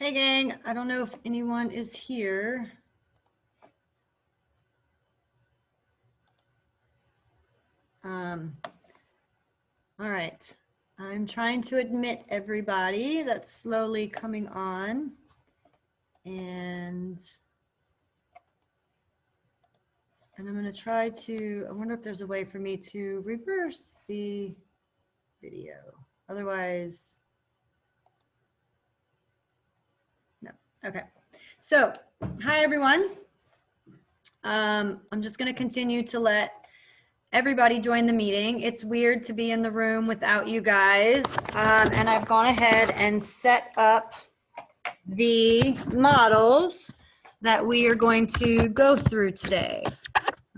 Hey gang, I don't know if anyone is here. All right, I'm trying to admit everybody that's slowly coming on, and I'm going to try to, I wonder if there's a way for me to reverse the video. Otherwise, no. Okay. So, hi everyone. I'm just going to continue to let everybody join the meeting. It's weird to be in the room without you guys. And I've gone ahead and set up the models that we are going to go through today.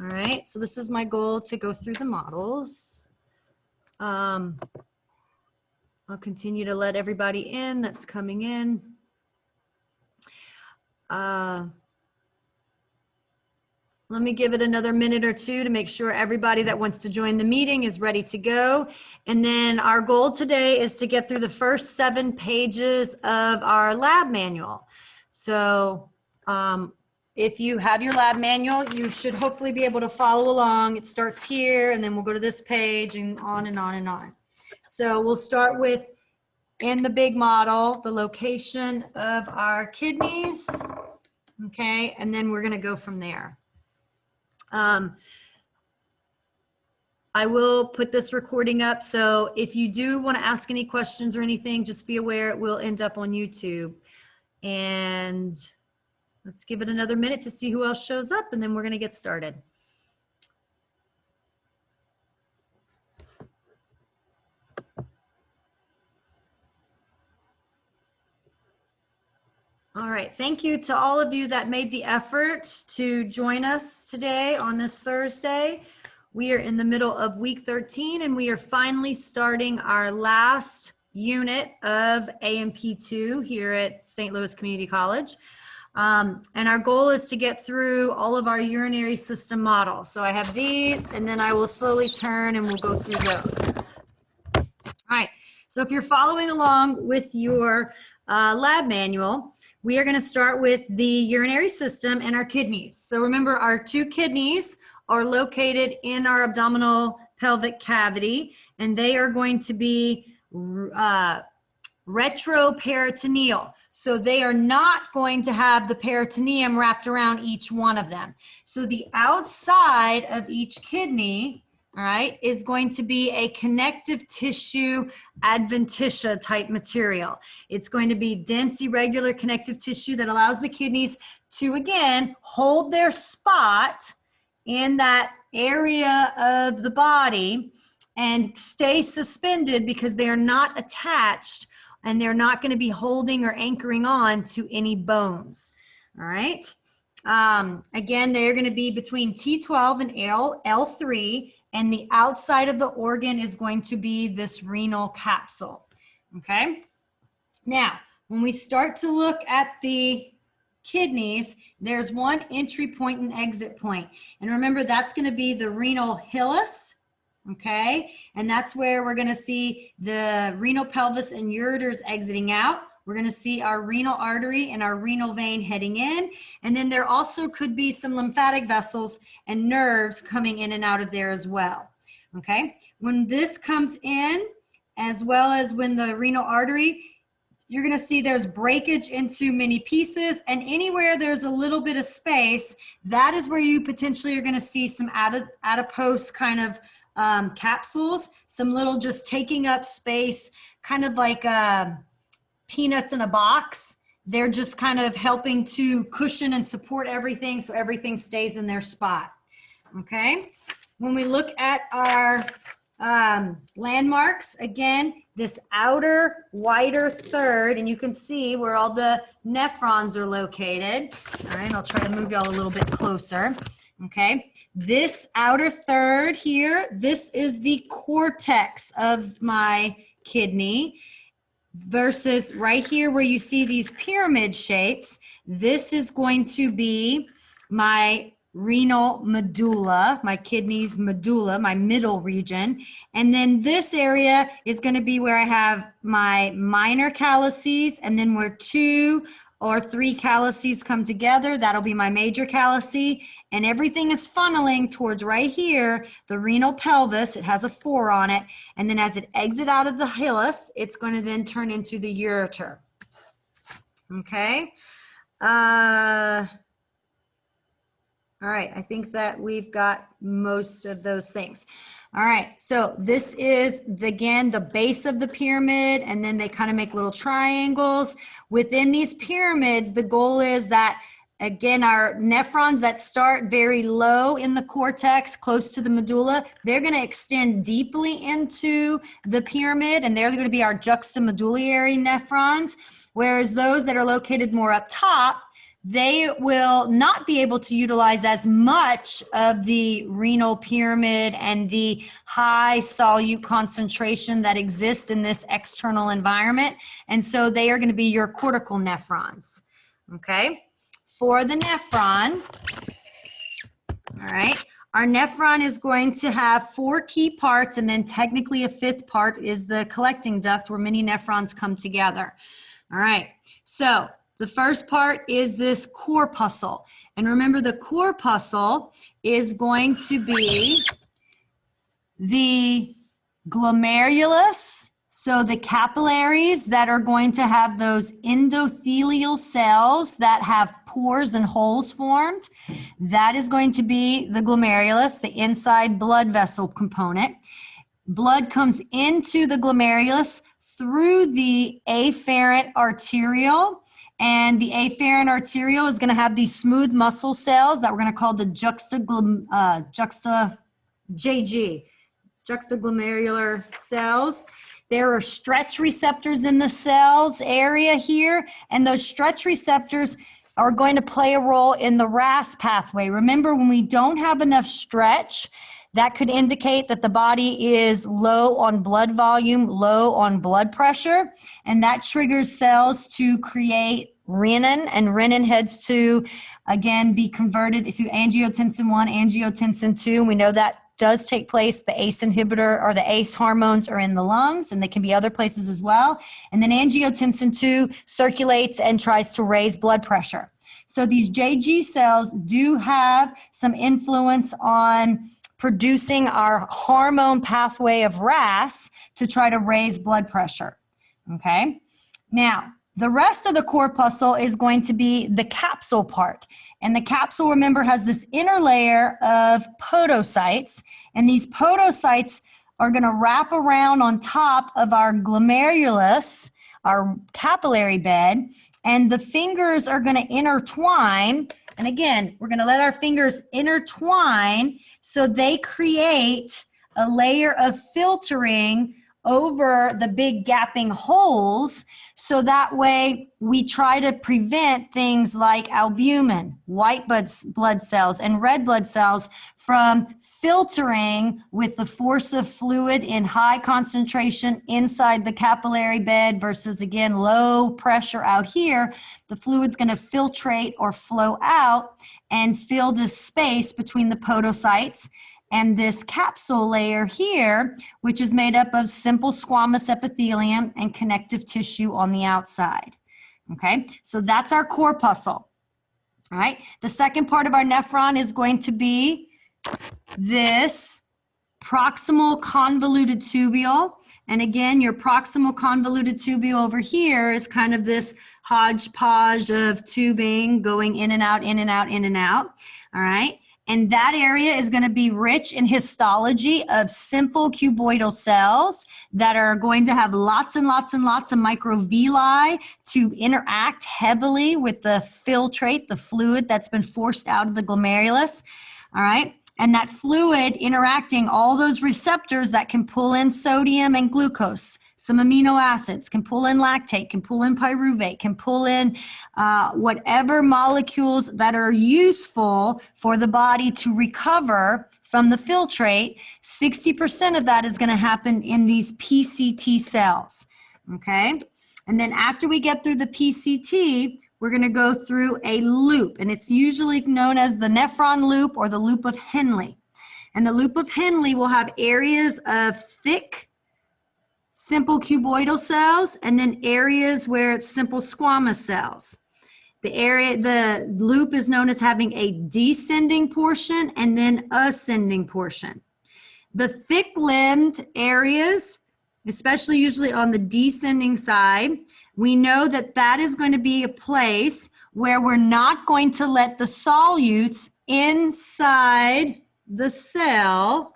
All right, so this is my goal, to go through the models. I'll continue to let everybody in that's coming in. Let me give it another minute or two to make sure everybody that wants to join the meeting is ready to go. And then our goal today is to get through the first 7 pages of our lab manual. So if you have your lab manual, you should hopefully be able to follow along. It starts here, and then we'll go to this page and on and on and on. So we'll start with, in the big model, the location of our kidneys. Okay, and then we're going to go from there. I will put this recording up, so if you do want to ask any questions or anything, just be aware it will end up on YouTube. And let's give it another minute to see who else shows up, and then we're going to get started. All right, thank you to all of you that made the effort to join us today on this Thursday. We are in the middle of week 13, and we are finally starting our last unit of AMP2 here at St. Louis Community College. And our goal is to get through all of our urinary system models. So I have these, and then I will slowly turn and we'll go through those. All right, so if you're following along with your lab manual, we are going to start with the urinary system and our kidneys. So remember, our 2 kidneys are located in our abdominal pelvic cavity, and they are going to be retroperitoneal. So they are not going to have the peritoneum wrapped around each one of them. So the outside of each kidney, all right, is going to be a connective tissue adventitia type material. It's going to be dense, irregular connective tissue that allows the kidneys to, again, hold their spot in that area of the body and stay suspended, because they are not attached and they're not going to be holding or anchoring on to any bones. All right. Again, they're going to be between T12 and L3. And the outside of the organ is going to be this renal capsule, okay? Now, when we start to look at the kidneys, there's one entry point and exit point. And remember, that's gonna be the renal hilus, okay? And that's where we're gonna see the renal pelvis and ureters exiting out. We're going to see our renal artery and our renal vein heading in. And then there also could be some lymphatic vessels and nerves coming in and out of there as well. Okay. When this comes in, as well as when the renal artery, you're going to see there's breakage into many pieces, and anywhere there's a little bit of space, that is where you potentially are going to see some adipose kind of capsules, some little just taking up space, kind of like peanuts in a box. They're just kind of helping to cushion and support everything, so everything stays in their spot. Okay. When we look at our landmarks, again, this outer wider third, and you can see where all the nephrons are located. All right, I'll try to move y'all a little bit closer. Okay, this outer third here, this is the cortex of my kidney. Versus right here where you see these pyramid shapes, this is going to be my renal medulla, my kidney's medulla, my middle region. And then this area is going to be where I have my minor calyces, and then where 2 or 3 calyces come together, that'll be my major calyce. And everything is funneling towards right here, the renal pelvis. It has a 4 on it. And then as it exits out of the hilus, it's going to then turn into the ureter. Okay. All right, I think that we've got most of those things. All right, so this is, again, the base of the pyramid, and then they kind of make little triangles. Within these pyramids, the goal is that, again, our nephrons that start very low in the cortex, close to the medulla, they're going to extend deeply into the pyramid, and they're going to be our juxtamedullary nephrons, whereas those that are located more up top, they will not be able to utilize as much of the renal pyramid and the high solute concentration that exists in this external environment. And so they are going to be your cortical nephrons. Okay. For the nephron, all right, our nephron is going to have 4 key parts, and then technically a 5th part is the collecting duct where many nephrons come together. All right. So the first part is this corpuscle. And remember, the corpuscle is going to be the glomerulus, so the capillaries that are going to have those endothelial cells that have pores and holes formed. That is going to be the glomerulus, the inside blood vessel component. Blood comes into the glomerulus through the afferent arteriole. And the afferent arteriole is going to have these smooth muscle cells that we're going to call the juxtaglomerular cells. There are stretch receptors in the cells area here, and those stretch receptors are going to play a role in the RAS pathway. Remember, when we don't have enough stretch, that could indicate that the body is low on blood volume, low on blood pressure, and that triggers cells to create renin, and renin heads to, again, be converted to angiotensin 1, angiotensin 2. We know that does take place. The ACE inhibitor or the ACE hormones are in the lungs, and they can be other places as well. And then angiotensin 2 circulates and tries to raise blood pressure. So these JG cells do have some influence on producing our hormone pathway of RAS to try to raise blood pressure. Okay. Now, the rest of the corpuscle is going to be the capsule part. And the capsule, remember, has this inner layer of podocytes. And these podocytes are going to wrap around on top of our glomerulus, our capillary bed. And the fingers are going to intertwine. And again, we're going to let our fingers intertwine so they create a layer of filtering over the big gapping holes, so that way we try to prevent things like albumin, white blood cells, and red blood cells from filtering with the force of fluid in high concentration inside the capillary bed versus, again, low pressure out here. The fluid's going to filtrate or flow out and fill this space between the podocytes and this capsule layer here, which is made up of simple squamous epithelium and connective tissue on the outside. Okay, so that's our corpuscle. All right, the second part of our nephron is going to be this proximal convoluted tubule. And again, your proximal convoluted tubule over here is kind of this hodgepodge of tubing going in and out, in and out, in and out. All right. And that area is going to be rich in histology of simple cuboidal cells that are going to have lots and lots and lots of microvilli to interact heavily with the filtrate, the fluid that's been forced out of the glomerulus. All right. And that fluid interacting all those receptors that can pull in sodium and glucose, some amino acids, can pull in lactate, can pull in pyruvate, can pull in whatever molecules that are useful for the body to recover from the filtrate. 60% of that is going to happen in these PCT cells. Okay. And then after we get through the PCT, we're going to go through a loop, and it's usually known as the nephron loop or the loop of Henle. And the loop of Henle will have areas of thick, simple cuboidal cells, and then areas where it's simple squamous cells. The loop is known as having a descending portion and then ascending portion. The thick-limbed areas, especially usually on the descending side, we know that that is going to be a place where we're not going to let the solutes inside the cell.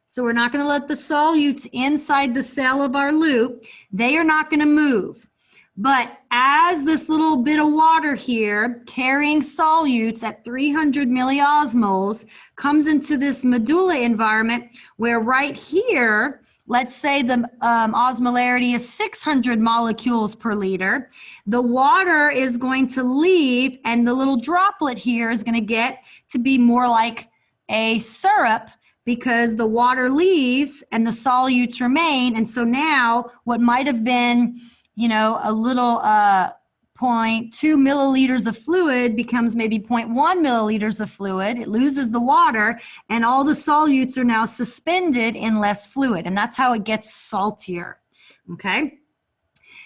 So we're not going to let the solutes inside the cell of our loop. They are not going to move. But as this little bit of water here carrying solutes at 300 milliosmoles comes into this medulla environment where right here, let's say the osmolarity is 600 molecules per liter, the water is going to leave and the little droplet here is going to get to be more like a syrup because the water leaves and the solutes remain. And so now what might have been, you know, a little 0.2 milliliters of fluid becomes maybe 0.1 milliliters of fluid. It loses the water and all the solutes are now suspended in less fluid. And that's how it gets saltier, okay?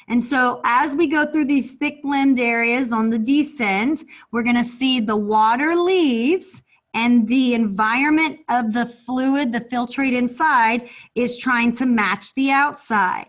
And so as we go through these thick-limbed areas on the descent, we're gonna see the water leaves and the environment of the fluid, the filtrate inside, is trying to match the outside,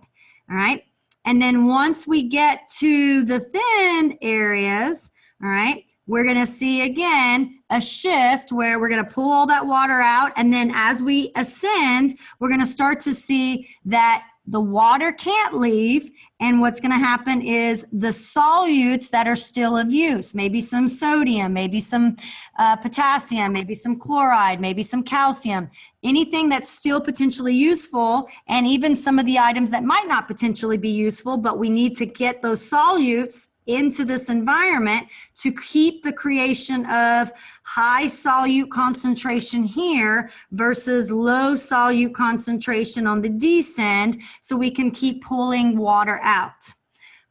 all right? And then once we get to the thin areas, all right, we're going to see again a shift where we're going to pull all that water out. And then as we ascend, we're going to start to see that the water can't leave. And what's going to happen is the solutes that are still of use, maybe some sodium, maybe some potassium, maybe some chloride, maybe some calcium, anything that's still potentially useful, and even some of the items that might not potentially be useful, but we need to get those solutes into this environment to keep the creation of high solute concentration here versus low solute concentration on the descend, so we can keep pulling water out.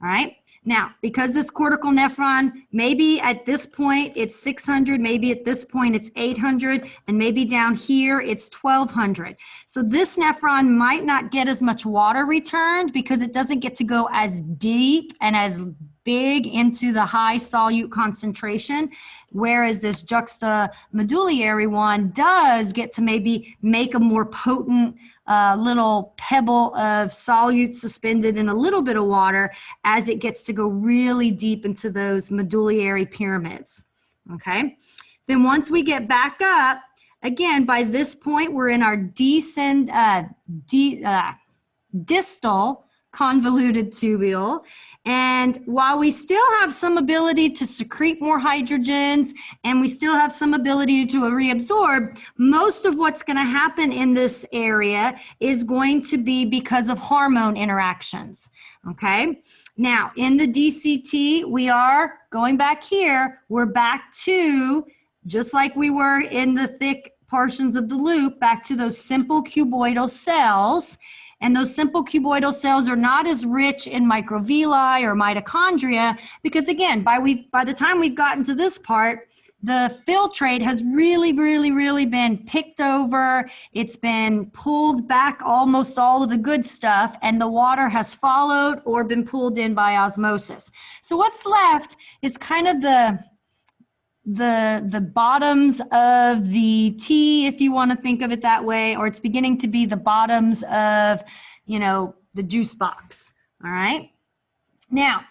All right. Now, because this cortical nephron, maybe at this point it's 600, maybe at this point it's 800, and maybe down here it's 1200. So this nephron might not get as much water returned because it doesn't get to go as deep and as big into the high solute concentration, whereas this juxtamedullary one does get to maybe make a more potent little pebble of solute suspended in a little bit of water as it gets to go really deep into those medullary pyramids, okay? Then once we get back up, again, by this point, we're in our distal convoluted tubule. And while we still have some ability to secrete more hydrogens and we still have some ability to reabsorb, most of what's going to happen in this area is going to be because of hormone interactions, okay? Now, in the DCT, we are going back here. We're back to, just like we were in the thick portions of the loop, back to those simple cuboidal cells. And those simple cuboidal cells are not as rich in microvilli or mitochondria because, again, by the time we've gotten to this part, the filtrate has really been picked over. It's been pulled back, almost all of the good stuff, and the water has followed or been pulled in by osmosis. So what's left is kind of the bottoms of the T, if you want to think of it that way, or it's beginning to be the bottoms of, you know, the juice box. All right. Now,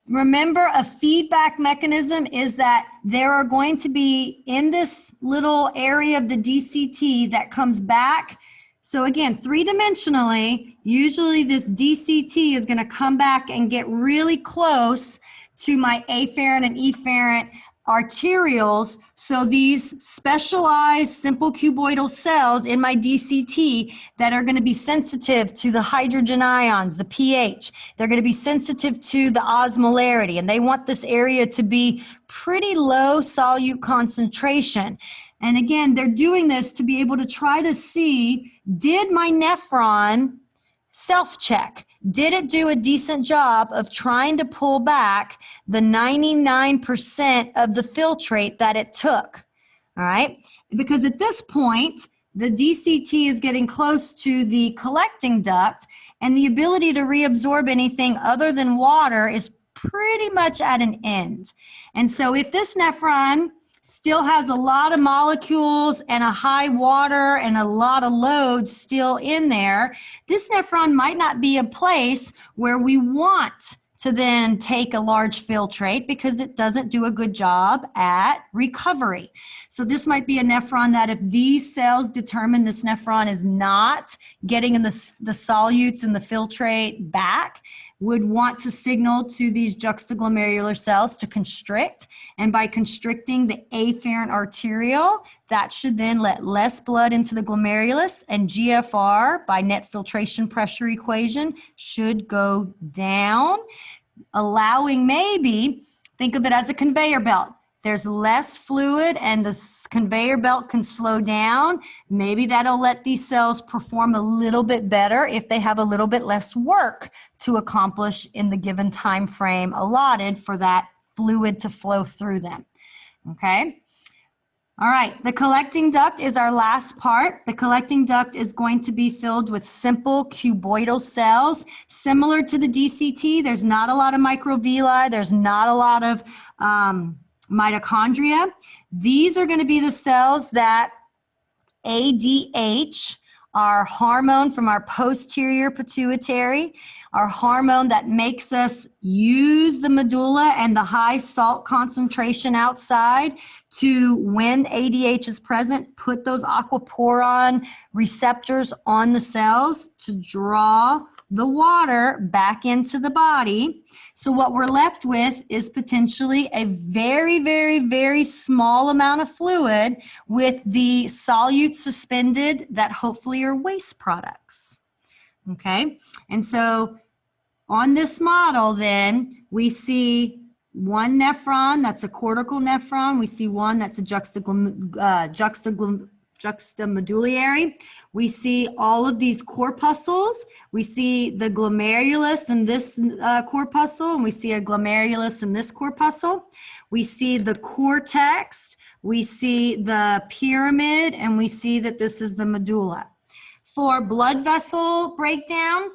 remember, a feedback mechanism is that there are going to be in this little area of the DCT that comes back. So again, three-dimensionally, usually this DCT is going to come back and get really close to my afferent and efferent arterioles. So these specialized simple cuboidal cells in my DCT that are going to be sensitive to the hydrogen ions, the pH, they're going to be sensitive to the osmolarity, and they want this area to be pretty low solute concentration. And again, they're doing this to be able to try to see, did my nephron self-check? did it do a decent job of trying to pull back the 99% of the filtrate that it took? All right, because at this point, the DCT is getting close to the collecting duct, and the ability to reabsorb anything other than water is pretty much at an end. And so if this nephron still has a lot of molecules and a high water and a lot of load still in there, this nephron might not be a place where we want to then take a large filtrate because it doesn't do a good job at recovery. So this might be a nephron that if these cells determine this nephron is not getting in the solutes and the filtrate back, would want to signal to these juxtaglomerular cells to constrict. And by constricting the afferent arteriole, that should then let less blood into the glomerulus, and GFR, by net filtration pressure equation, should go down, allowing maybe, think of it as a conveyor belt. There's less fluid and the conveyor belt can slow down. Maybe that'll let these cells perform a little bit better if they have a little bit less work to accomplish in the given time frame allotted for that fluid to flow through them. Okay? All right, the collecting duct is our last part. The collecting duct is going to be filled with simple cuboidal cells. Similar to the DCT, there's not a lot of microvilli, there's not a lot of mitochondria. These are going to be the cells that ADH, our hormone from our posterior pituitary, our hormone that makes us use the medulla and the high salt concentration outside to, when ADH is present, put those aquaporin receptors on the cells to draw the water back into the body. So what we're left with is potentially a very, very, very small amount of fluid with the solutes suspended that hopefully are waste products. Okay, and so on this model then, we see one nephron that's a cortical nephron. We see one that's a juxtamedullary. We see all of these corpuscles. We see the glomerulus in this corpuscle, and we see a glomerulus in this corpuscle. We see the cortex, we see the pyramid, and we see that this is the medulla. For blood vessel breakdown,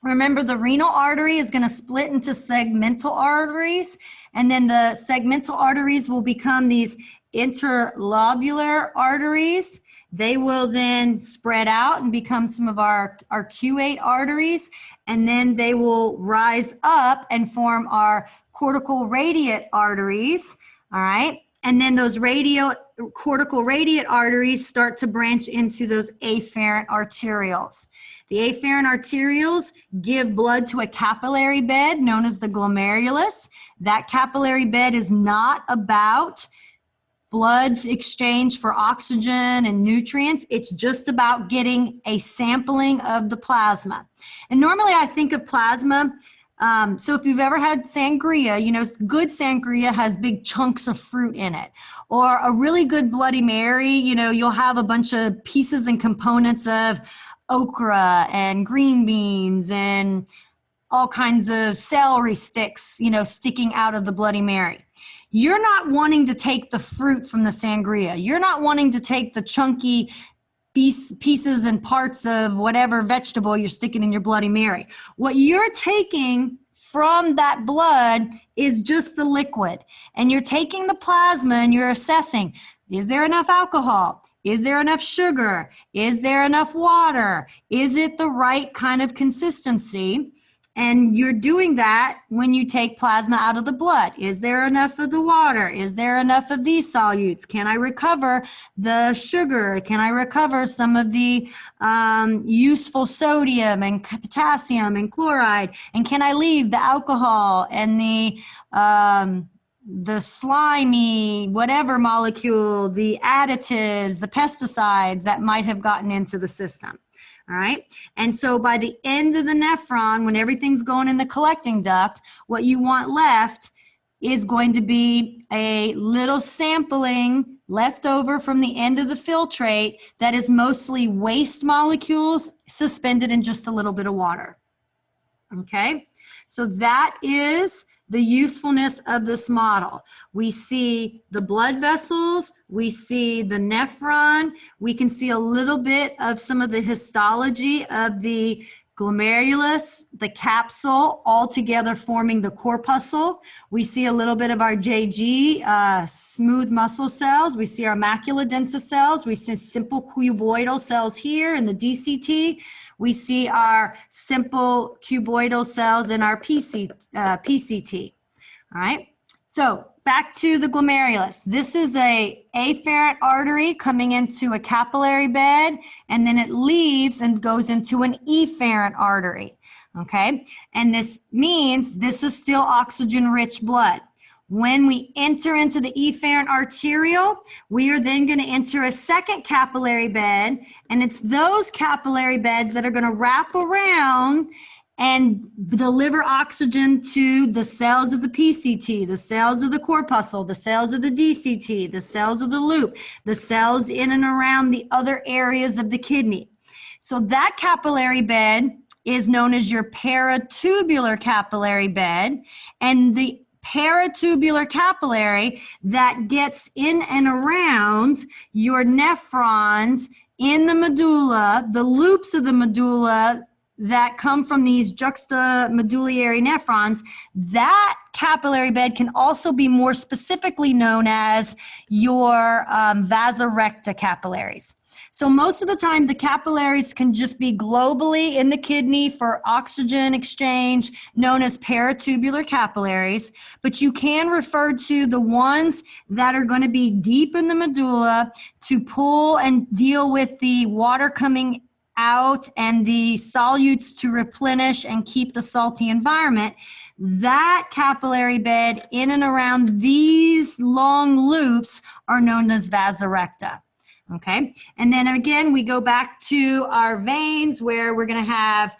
remember the renal artery is going to split into segmental arteries, and then the segmental arteries will become these interlobular arteries. They will then spread out and become some of our arcuate arteries, and then they will rise up and form our cortical radiate arteries, all right? And then those cortical radiate arteries start to branch into those afferent arterioles. The afferent arterioles give blood to a capillary bed known as the glomerulus. That capillary bed is not about blood exchange for oxygen and nutrients. It's just about getting a sampling of the plasma. And normally I think of plasma, so if you've ever had sangria, you know, good sangria has big chunks of fruit in it. Or a really good Bloody Mary, you know, you'll have a bunch of pieces and components of okra and green beans and all kinds of celery sticks, you know, sticking out of the Bloody Mary. You're not wanting to take the fruit from the sangria. You're not wanting to take the chunky pieces and parts of whatever vegetable you're sticking in your Bloody Mary. What you're taking from that blood is just the liquid. And you're taking the plasma and you're assessing, is there enough alcohol? Is there enough sugar? Is there enough water? Is it the right kind of consistency? And you're doing that when you take plasma out of the blood. Is there enough of the water? Is there enough of these solutes? Can I recover the sugar? Can I recover some of the useful sodium and potassium and chloride? And can I leave the alcohol and the slimy, whatever molecule, the additives, the pesticides that might have gotten into the system? All right. And so by the end of the nephron, when everything's going in the collecting duct, what you want left is going to be a little sampling left over from the end of the filtrate that is mostly waste molecules suspended in just a little bit of water. Okay, so that is the usefulness of this model. We see the blood vessels, we see the nephron, we can see a little bit of some of the histology of the glomerulus, the capsule, all together forming the corpuscle. We see a little bit of our JG, smooth muscle cells. We see our macula densa cells. We see simple cuboidal cells here in the DCT. We see our simple cuboidal cells in our PCT. All right. So back to the glomerulus. This is a afferent artery coming into a capillary bed, and then it leaves and goes into an efferent artery. Okay. And this means this is still oxygen-rich blood. When we enter into the efferent arteriole, we are then going to enter a second capillary bed, and it's those capillary beds that are going to wrap around and deliver oxygen to the cells of the PCT, the cells of the corpuscle, the cells of the DCT, the cells of the loop, the cells in and around the other areas of the kidney. So that capillary bed is known as your paratubular capillary bed, and the paratubular capillary that gets in and around your nephrons in the medulla, the loops of the medulla that come from these juxtamedullary nephrons, that capillary bed can also be more specifically known as your vasa recta capillaries. So most of the time, the capillaries can just be globally in the kidney for oxygen exchange, known as paratubular capillaries, but you can refer to the ones that are going to be deep in the medulla to pull and deal with the water coming out and the solutes to replenish and keep the salty environment. That capillary bed in and around these long loops are known as vasa recta. Okay, and then again, we go back to our veins where we're going to have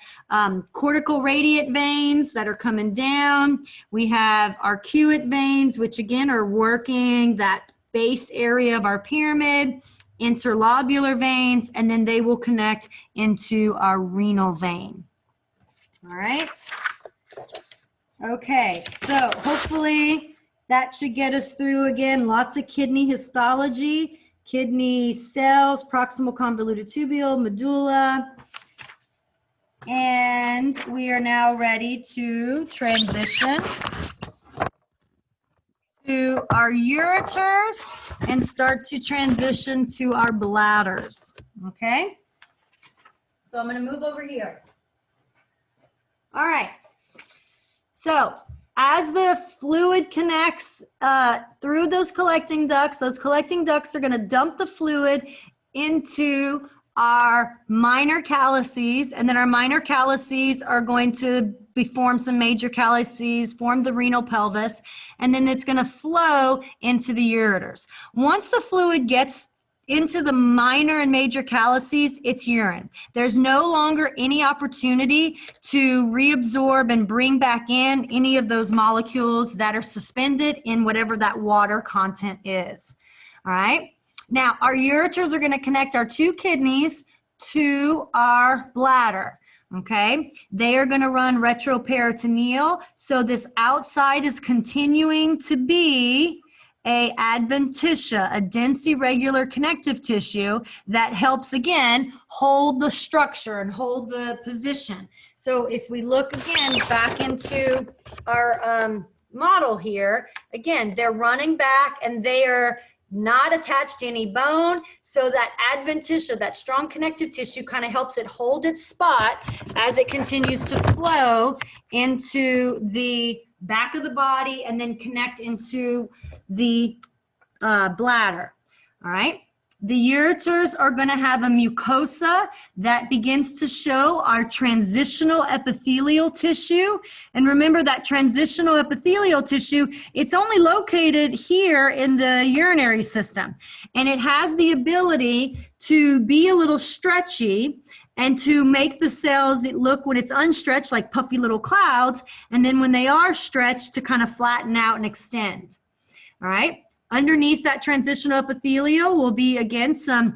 cortical radiate veins that are coming down. We have arcuate veins, which again are working that base area of our pyramid, interlobular veins, and then they will connect into our renal vein. All right. Okay, so hopefully that should get us through again lots of kidney histology. Kidney cells, proximal convoluted tubule, medulla. And we are now ready to transition to our ureters and start to transition to our bladders. Okay? So I'm going to move over here. All right. So as the fluid connects through those collecting ducts are going to dump the fluid into our minor calyces, and then our minor calyces are going to form some major calyces, form the renal pelvis, and then it's going to flow into the ureters. Once the fluid gets into the minor and major calyces, it's urine. There's no longer any opportunity to reabsorb and bring back in any of those molecules that are suspended in whatever that water content is. All right. Now, our ureters are going to connect our two kidneys to our bladder. Okay, they are going to run retroperitoneal. So this outside is continuing to be a adventitia, a dense irregular connective tissue that helps again hold the structure and hold the position. So if we look again back into our model here, again, they're running back and they are not attached to any bone. So that adventitia, that strong connective tissue, kind of helps it hold its spot as it continues to flow into the back of the body and then connect into the bladder. All right. The ureters are going to have a mucosa that begins to show our transitional epithelial tissue. And remember that transitional epithelial tissue, it's only located here in the urinary system. And it has the ability to be a little stretchy and to make the cells look, when it's unstretched, like puffy little clouds. And then when they are stretched, to kind of flatten out and extend. All right. Underneath that transitional epithelial will be, again, some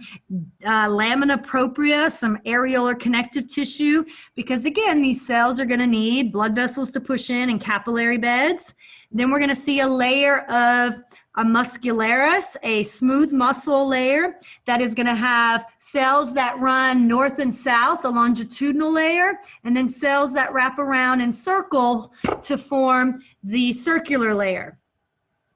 lamina propria, some areolar connective tissue, because, again, these cells are going to need blood vessels to push in and capillary beds. Then we're going to see a layer of a muscularis, a smooth muscle layer that is going to have cells that run north and south, a longitudinal layer, and then cells that wrap around and circle to form the circular layer.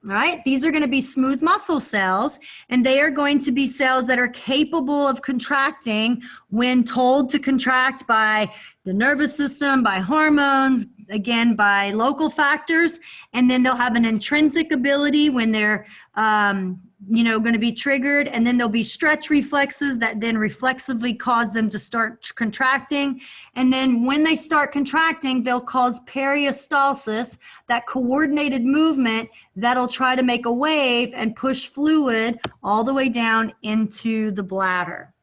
All right, these are going to be smooth muscle cells, and they are going to be cells that are capable of contracting when told to contract by the nervous system, by hormones, again, by local factors. And then they'll have an intrinsic ability when they're, going to be triggered. And then there'll be stretch reflexes that then reflexively cause them to start contracting. And then when they start contracting, they'll cause peristalsis, that coordinated movement that'll try to make a wave and push fluid all the way down into the bladder.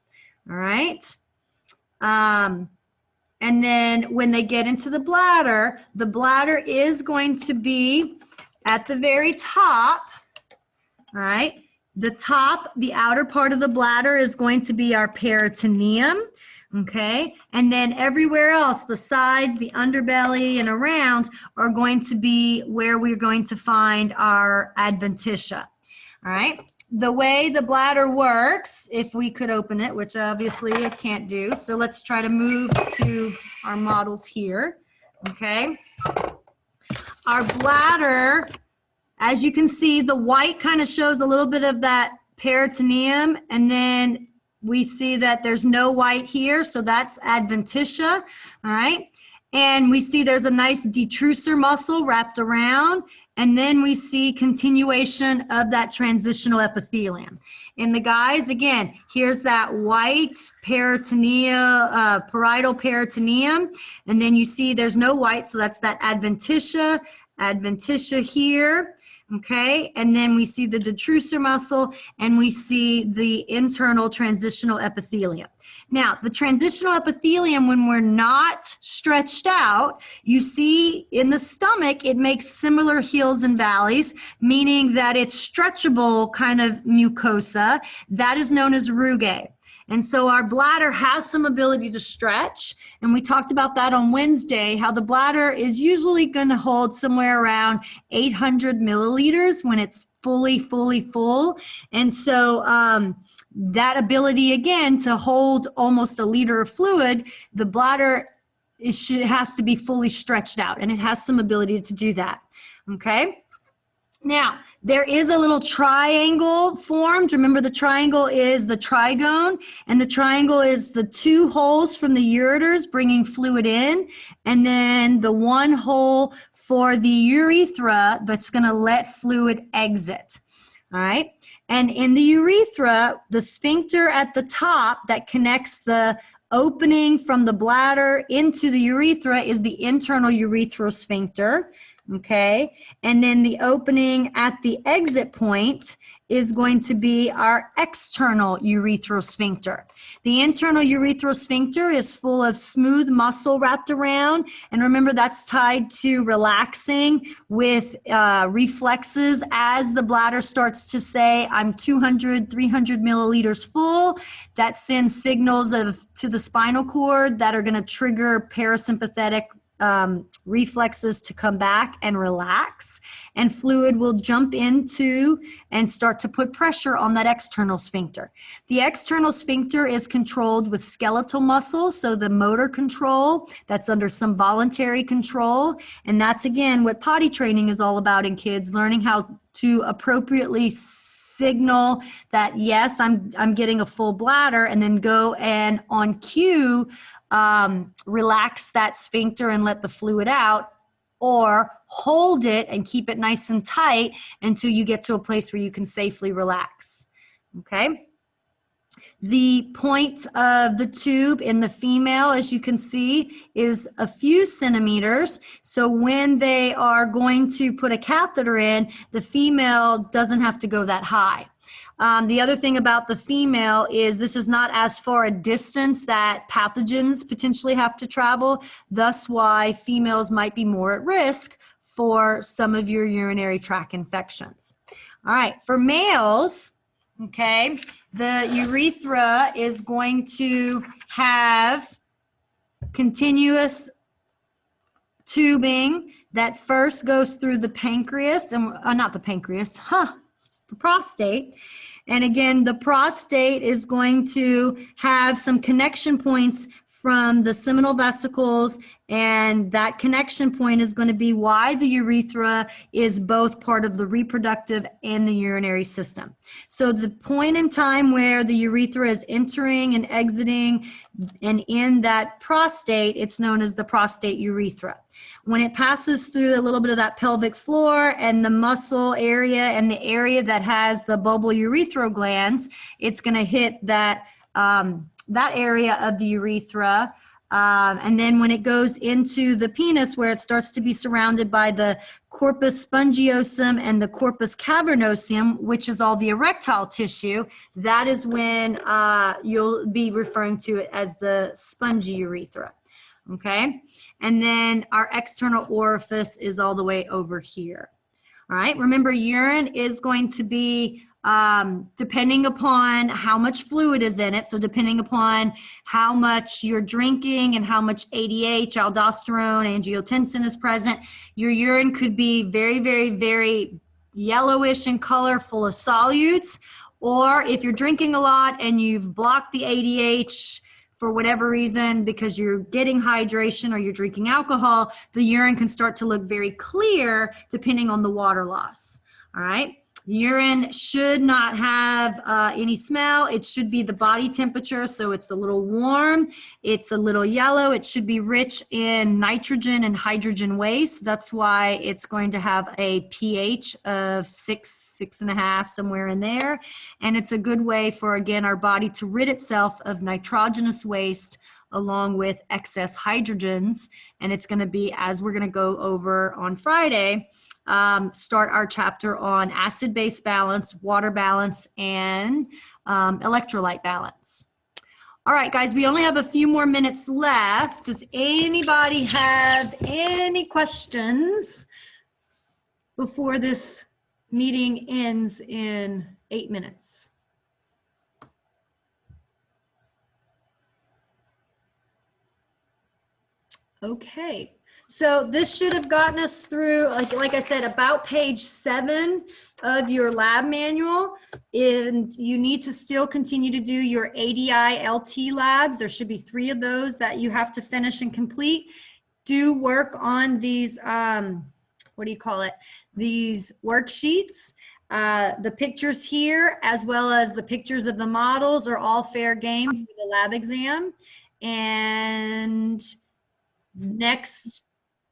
All right. And then when they get into the bladder is going to be at the very top. All right. The top, the outer part of the bladder is going to be our peritoneum. Okay. And then everywhere else, the sides, the underbelly, and around are going to be where we're going to find our adventitia. All right. The way the bladder works, if we could open it, which obviously I can't do. So let's try to move to our models here. Okay. Our bladder, as you can see, the white kind of shows a little bit of that peritoneum, and then we see that there's no white here, so that's adventitia, all right? And we see there's a nice detrusor muscle wrapped around, and then we see continuation of that transitional epithelium. In the guys, again, here's that white peritoneum, parietal peritoneum, and then you see there's no white, so that's that adventitia here. Okay, and then we see the detrusor muscle, and we see the internal transitional epithelium. Now, the transitional epithelium, when we're not stretched out, you see in the stomach, it makes similar hills and valleys, meaning that it's stretchable kind of mucosa. That is known as rugae. And so our bladder has some ability to stretch. And we talked about that on Wednesday, how the bladder is usually going to hold somewhere around 800 milliliters when it's fully full. And so that ability, again, to hold almost a liter of fluid, the bladder has to be fully stretched out, and it has some ability to do that. Okay. Now, there is a little triangle formed. Remember, the triangle is the trigone, and the triangle is the two holes from the ureters bringing fluid in, and then the one hole for the urethra that's going to let fluid exit. All right. And in the urethra, the sphincter at the top that connects the opening from the bladder into the urethra is the internal urethral sphincter. Okay, and then the opening at the exit point is going to be our external urethral sphincter. The internal urethral sphincter is full of smooth muscle wrapped around, and remember that's tied to relaxing with reflexes as the bladder starts to say, I'm 200, 300 milliliters full. That sends signals to the spinal cord that are going to trigger parasympathetic reflexes to come back and relax, and fluid will jump into and start to put pressure on that external sphincter. The external sphincter is controlled with skeletal muscle, so the motor control, that's under some voluntary control, and that's again what potty training is all about in kids, learning how to appropriately signal that yes, I'm getting a full bladder, and then go and on cue relax that sphincter and let the fluid out, or hold it and keep it nice and tight until you get to a place where you can safely relax. Okay. The point of the tube in the female, as you can see, is a few centimeters. So when they are going to put a catheter in, the female doesn't have to go that high. The other thing about the female is this is not as far a distance that pathogens potentially have to travel, thus why females might be more at risk for some of your urinary tract infections. All right, for males, okay, the urethra is going to have continuous tubing that first goes through the pancreas, and not the pancreas, the prostate. And again, the prostate is going to have some connection points from the seminal vesicles, and that connection point is going to be why the urethra is both part of the reproductive and the urinary system. So the point in time where the urethra is entering and exiting and in that prostate, it's known as the prostate urethra. When it passes through a little bit of that pelvic floor and the muscle area and the area that has the bulbourethral glands, it's going to hit that that area of the urethra. And then when it goes into the penis, where it starts to be surrounded by the corpus spongiosum and the corpus cavernosum, which is all the erectile tissue, that is when you'll be referring to it as the spongy urethra. Okay. And then our external orifice is all the way over here. All right. Remember, urine is going to be depending upon how much fluid is in it. So depending upon how much you're drinking and how much ADH, aldosterone, angiotensin is present, your urine could be very, very, very yellowish in color, full of solutes. Or if you're drinking a lot and you've blocked the ADH for whatever reason, because you're getting hydration or you're drinking alcohol, the urine can start to look very clear depending on the water loss. All right. Urine should not have any smell. It should be the body temperature, so it's a little warm. It's a little yellow. It should be rich in nitrogen and hydrogen waste. That's why it's going to have a pH of 6, 6.5, somewhere in there. And it's a good way for, again, our body to rid itself of nitrogenous waste along with excess hydrogens. And it's going to be, as we're going to go over on Friday, start our chapter on acid-base balance, water balance, and electrolyte balance. All right, guys, we only have a few more minutes left. Does anybody have any questions before this meeting ends in 8 minutes? Okay. So this should have gotten us through, like I said, about page 7 of your lab manual. And you need to still continue to do your ADI LT labs. There should be 3 of those that you have to finish and complete. Do work on these, what do you call it? These worksheets. The pictures here, as well as the pictures of the models, are all fair game for the lab exam. And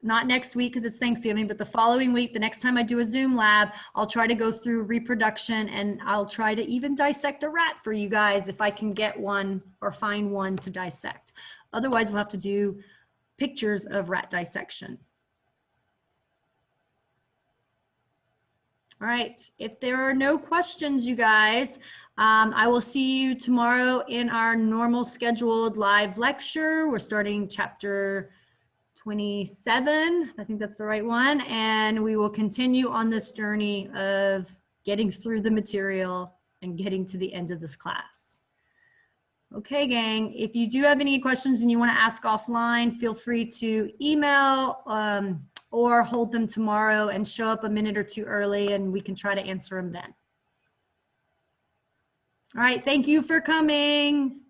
not next week because it's Thanksgiving, but the following week, the next time I do a Zoom lab, I'll try to go through reproduction, and I'll try to even dissect a rat for you guys if I can get one or find one to dissect. Otherwise, we'll have to do pictures of rat dissection. All right, if there are no questions, you guys, I will see you tomorrow in our normal scheduled live lecture. We're starting chapter 27, I think that's the right one, and we will continue on this journey of getting through the material and getting to the end of this class. Okay, gang, if you do have any questions and you want to ask offline, feel free to email or hold them tomorrow and show up a minute or 2 early, and we can try to answer them then. All right, thank you for coming.